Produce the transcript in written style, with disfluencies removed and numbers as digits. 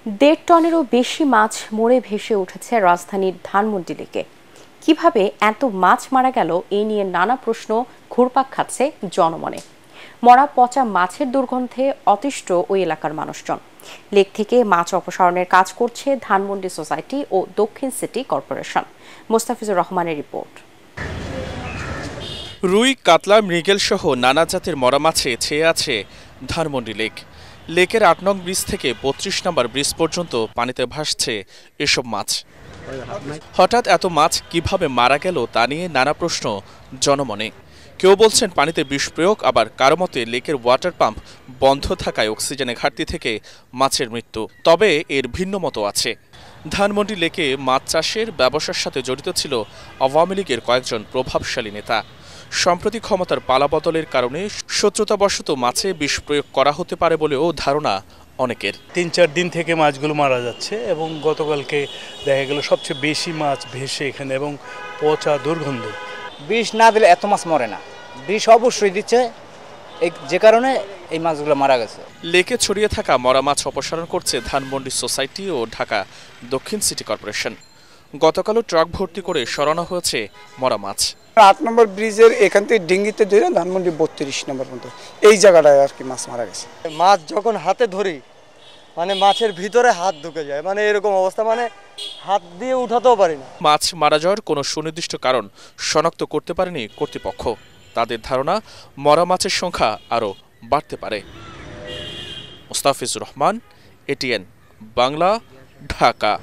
দেড় টনেরও বেশি মাছ মরে ভেসে উঠেছে রাজধানীর ধানমন্ডি লেকে। কিভাবে এত মাছ মারা গেল এই নিয়ে নানা প্রশ্ন ঘুরপাক খাচ্ছে জনমনে। মরা পচা মাছের দুর্গন্ধে অতিষ্ঠ ওই এলাকার মানুষজন। লেক থেকে মাছ অপসারণের কাজ করছে ধানমন্ডি সোসাইটি ও দক্ষিণ সিটি কর্পোরেশন। মোস্তাফিজুর রহমানের রিপোর্ট। রুই, কাতলা, মৃগেল সহ নানা জাতের মরা মাছে ছেয়ে আছে ধানমন্ডি লেক। লেকের ৮ নং ব্রিজ থেকে ৩২ নম্বর ব্রিজ পর্যন্ত পানিতে ভাসছে এসব মাছ। হঠাৎ এত মাছ কিভাবে মারা গেল তা নিয়ে নানা প্রশ্ন জনমনে। কেউ বলছেন পানিতে বিষ প্রয়োগ, আবার কারো মতে লেকের ওয়াটার পাম্প বন্ধ থাকায় অক্সিজেনের ঘাটতি থেকে মাছের মৃত্যু। তবে এর ভিন্ন মতো আছে। ধানমন্ডি লেকে মাছ চাষের ব্যবসার সাথে জড়িত ছিল আওয়ামী লীগের কয়েকজন প্রভাবশালী নেতা। সম্প্রতি ক্ষমতার পালাবদলের কারণে শত্রুতাবশত মাছে বিষ প্রয়োগ করা হতে পারে বলেও ধারণা অনেকের। ৩-৪ দিন থেকে মাছগুলো মারা যাচ্ছে এবং গতকালকে দেখা গেল সবচেয়ে বেশি মাছ ভেসে এখানে এবং পচা দুর্গন্ধ। বিষ না দিলে এত মাছ মরে না, বিষ অবশ্যই দিচ্ছে, যে কারণে এই মাছগুলো মারা গেছে। লেকে ছড়িয়ে থাকা মরা মাছ অপসারণ করছে ধানমন্ডি সোসাইটি ও ঢাকা দক্ষিণ সিটি কর্পোরেশন। গতকালও ট্রাক ভর্তি করে সরানো হয়েছে মরা মাছ। ৮ নম্বর ব্রিজের এখান থেকে ডিঙ্গিতে ধরে ধানমন্ডি ৩২ নম্বর পর্যন্ত এই জায়গাটায় আর কি মাছ মারা গেছে। মাছ যখন হাতে ধরি মানে মাছের ভিতরে হাত ঢুকে যায়, মানে এরকম অবস্থা, মানে হাত দিয়ে উঠাতেও পারি না। মাছ মারা যাওয়ার কোনো সুনির্দিষ্ট কারণ শনাক্ত করতে পারেনি কর্তৃপক্ষ। তাদের ধারণা মরা মাছের সংখ্যা আরও বাড়তে পারে। মোস্তাফিজুর রহমান, এটিএন বাংলা, ঢাকা।